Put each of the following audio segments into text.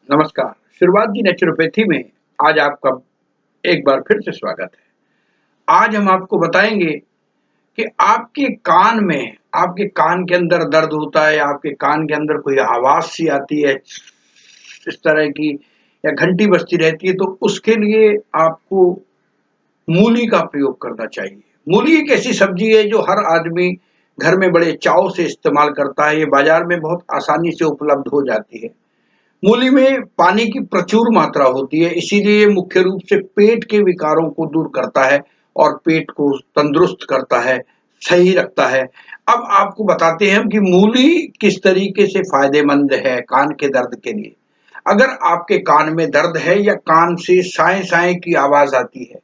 नमस्कार। शुरुआत की नेचुरोपैथी में आज आपका एक बार फिर से स्वागत है। आज हम आपको बताएंगे कि आपके कान के अंदर दर्द होता है, आपके कान के अंदर कोई आवाज सी आती है इस तरह की, या घंटी बजती रहती है, तो उसके लिए आपको मूली का प्रयोग करना चाहिए। मूली एक ऐसी सब्जी है जो हर आदमी घर में बड़े चाव से इस्तेमाल करता है। ये बाजार में बहुत आसानी से उपलब्ध हो जाती है। मूली में पानी की प्रचुर मात्रा होती है, इसीलिए ये मुख्य रूप से पेट के विकारों को दूर करता है और पेट को तंदुरुस्त करता है, सही रखता है। अब आपको बताते हैं कि मूली किस तरीके से फायदेमंद है कान के दर्द के लिए। अगर आपके कान में दर्द है या कान से साए साए की आवाज आती है,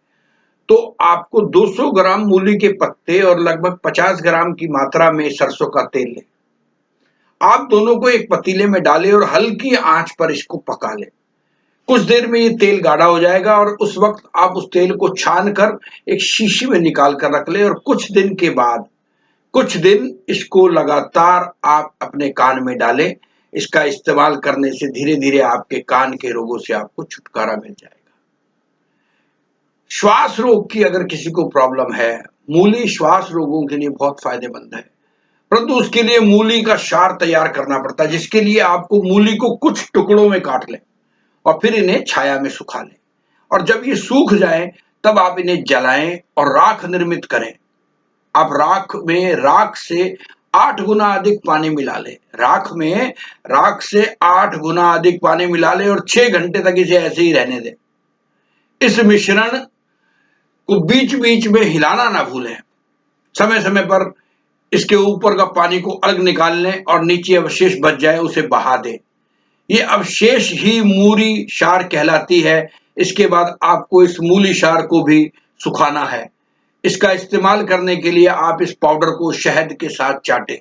तो आपको 200 ग्राम मूली के पत्ते और लगभग 50 ग्राम की मात्रा में सरसों का तेल लें। आप दोनों को एक पतीले में डालें और हल्की आंच पर इसको पका लें। कुछ देर में ये तेल गाढ़ा हो जाएगा और उस वक्त आप उस तेल को छान कर एक शीशी में निकाल कर रख लें और कुछ दिन इसको लगातार आप अपने कान में डालें। इसका इस्तेमाल करने से धीरे धीरे आपके कान के रोगों से आपको छुटकारा मिल जाएगा। श्वास रोग की अगर किसी को प्रॉब्लम है, मूली श्वास रोगों के लिए बहुत फायदेमंद है, परंतु उसके लिए मूली का शार तैयार करना पड़ता है, जिसके लिए आपको मूली को कुछ टुकड़ों में काट लें और फिर इन्हें छाया में सुखा लें। और जब ये सूख जाए तब आप इन्हें जलाएं और राख निर्मित करें। आप राख से 8 गुना अधिक पानी मिला लें। राख से 8 गुना अधिक पानी मिला लें और 6 घंटे तक इसे ऐसे ही रहने दें। इस मिश्रण को बीच बीच में हिलाना ना भूलें। समय समय पर इसके ऊपर का पानी को अलग निकाल लें और नीचे अवशेष बच जाए उसे बहा दें। ये अवशेष ही मूली क्षार कहलाती है। इसके बाद आपको इस मूली क्षार को भी सुखाना है। इसका इस्तेमाल करने के लिए आप इस पाउडर को शहद के साथ चाटें।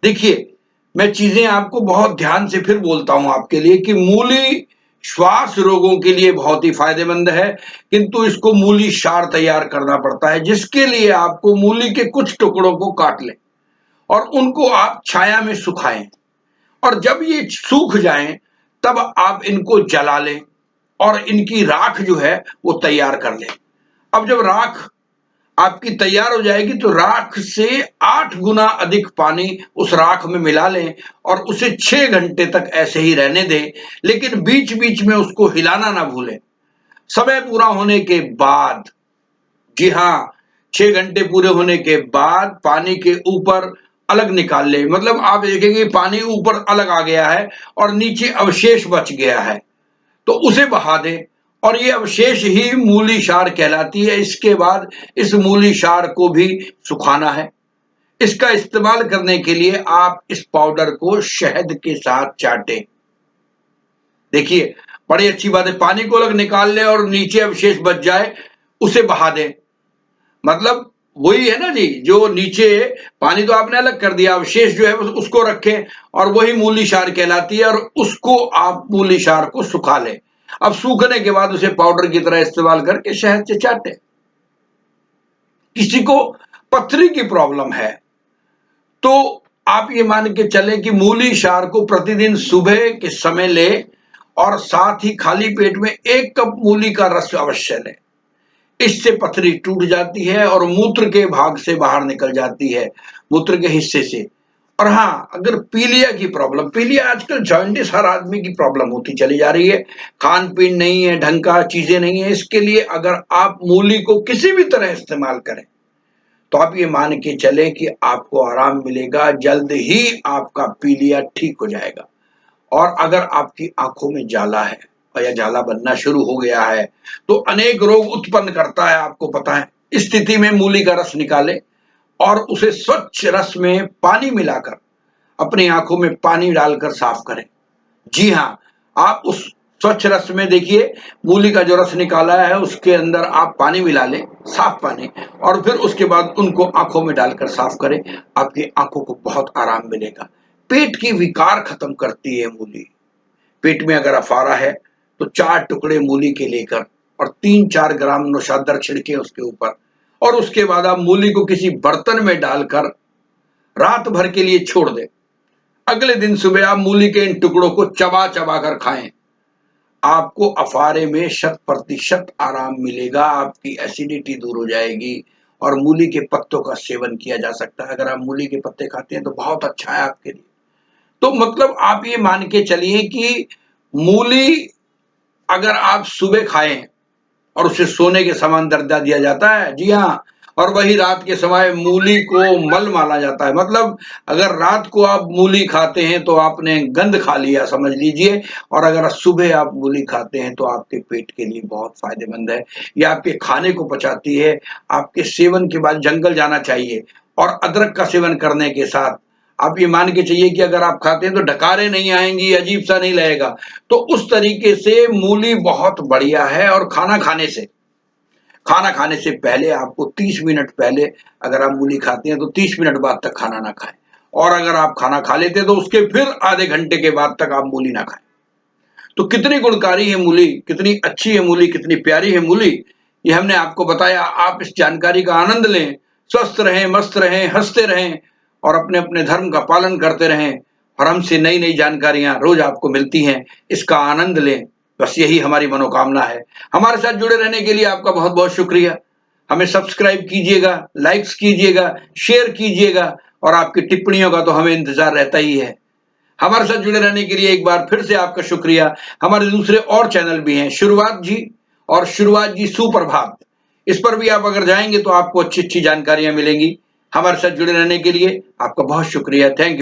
देखिए, मैं चीजें आपको बहुत ध्यान से फिर बोलता हूं आपके लिए कि मूली श्वास रोगों के लिए बहुत ही फायदेमंद है, किंतु इसको मूली क्षार तैयार करना पड़ता है, जिसके लिए आपको मूली के कुछ टुकड़ों को काट लें और उनको आप छाया में सुखाएं। और जब ये सूख जाएं तब आप इनको जला लें और इनकी राख जो है वो तैयार कर लें। अब जब राख आपकी तैयार हो जाएगी तो राख से 8 गुना अधिक पानी उस राख में मिला लें और उसे 6 घंटे तक ऐसे ही रहने दें, लेकिन बीच बीच में उसको हिलाना ना भूलें। समय पूरा होने के बाद, जी हाँ, 6 घंटे पूरे होने के बाद पानी के ऊपर अलग निकाल लें। मतलब आप देखेंगे पानी ऊपर अलग आ गया है और नीचे अवशेष बच गया है, तो उसे बहा दें और ये अवशेष ही मूली क्षार कहलाती है। इसके बाद इस मूली क्षार को भी सुखाना है। इसका इस्तेमाल करने के लिए आप इस पाउडर को शहद के साथ चाटें। देखिए, बड़ी अच्छी बात है। पानी को अलग निकाल लें और नीचे अवशेष बच जाए उसे बहा दें। मतलब वही है ना जी, जो नीचे पानी तो आपने अलग कर दिया, अवशेष जो है उसको रखें और वही मूली क्षार कहलाती है और उसको आप मूली क्षार को सुखा लें। अब सूखने के बाद उसे पाउडर की तरह इस्तेमाल करके शहद से चाटें। किसी को पथरी की प्रॉब्लम है तो आप ये मान के चलें कि मूली क्षार को प्रतिदिन सुबह के समय लें और साथ ही खाली पेट में 1 कप मूली का रस अवश्य लें। इससे पथरी टूट जाती है और मूत्र के भाग से बाहर निकल जाती है, मूत्र के हिस्से से। और हाँ, अगर पीलिया आजकल जॉइंटिस हर आदमी की प्रॉब्लम होती चली जा रही है। खान पीन नहीं है ढंग का, चीजें नहीं है, इसके लिए अगर आप मूली को किसी भी तरह इस्तेमाल करें तो आप ये मान के चलें कि आपको आराम मिलेगा, जल्द ही आपका पीलिया ठीक हो जाएगा। और अगर आपकी आंखों में जाला है या जाला बनना शुरू हो गया है तो अनेक रोग उत्पन्न करता है, आपको पता है। इस स्थिति में मूली का रस निकालें और उसे स्वच्छ रस में पानी मिलाकर अपनी आंखों में पानी डालकर साफ करें। जी हाँ, आप उस स्वच्छ रस में देखिए मूली का जो रस निकाला है उसके अंदर आप पानी मिला लें, साफ पानी, और फिर उसके बाद उनको आंखों में डालकर साफ करें। आपकी आंखों को बहुत आराम मिलेगा। पेट की विकार खत्म करती है मूली। पेट में अगर अफारा है तो 4 टुकड़े मूली के लेकर और 3-4 ग्राम नौशादर छिड़के उसके ऊपर, और उसके बाद आप मूली को किसी बर्तन में डालकर रात भर के लिए छोड़ दें। अगले दिन सुबह आप मूली के इन टुकड़ों को चबा चबा कर खाएं। आपको अफारे में 100% आराम मिलेगा, आपकी एसिडिटी दूर हो जाएगी और मूली के पत्तों का सेवन किया जा सकता है। अगर आप मूली के पत्ते खाते हैं तो बहुत अच्छा है आपके लिए। तो मतलब आप ये मान के चलिए कि मूली अगर आप सुबह खाएं और उसे सोने के समान दर्जा दिया जाता है, जी हाँ, और वही रात के समय मूली को मल माना जाता है। मतलब अगर रात को आप मूली खाते हैं तो आपने गंध खा लिया समझ लीजिए, और अगर सुबह आप मूली खाते हैं तो आपके पेट के लिए बहुत फायदेमंद है। ये आपके खाने को पचाती है। आपके सेवन के बाद जंगल जाना चाहिए और अदरक का सेवन करने के साथ आप ये मान के चलिए कि अगर आप खाते हैं तो डकारें नहीं आएंगी, अजीब सा नहीं लगेगा। तो उस तरीके से मूली बहुत बढ़िया है। और खाना खाने से पहले आपको 30 मिनट पहले अगर आप मूली खाते हैं तो 30 मिनट बाद तक खाना ना खाएं, और अगर आप खाना खा लेते हैं तो उसके फिर आधे घंटे के बाद तक आप मूली ना खाएं। तो कितनी गुणकारी है मूली, कितनी अच्छी है मूली, कितनी प्यारी है मूली, ये हमने आपको बताया। आप इस जानकारी का आनंद लें, स्वस्थ रहें, मस्त रहें, हंसते रहें और अपने अपने धर्म का पालन करते रहें। और हमसे नई नई जानकारियां रोज आपको मिलती हैं, इसका आनंद लें। बस यही हमारी मनोकामना है। हमारे साथ जुड़े रहने के लिए आपका बहुत बहुत शुक्रिया। हमें सब्सक्राइब कीजिएगा, लाइक्स कीजिएगा, शेयर कीजिएगा, और आपकी टिप्पणियों का तो हमें इंतजार रहता ही है। हमारे साथ जुड़े रहने के लिए एक बार फिर से आपका शुक्रिया। हमारे दूसरे और चैनल भी हैं, शुरुआत जी और शुरुआत जी सुप्रभात। इस पर भी आप अगर जाएंगे तो आपको अच्छी अच्छी जानकारियां मिलेंगी। हमारे साथ जुड़े रहने के लिए आपका बहुत शुक्रिया। Thank you.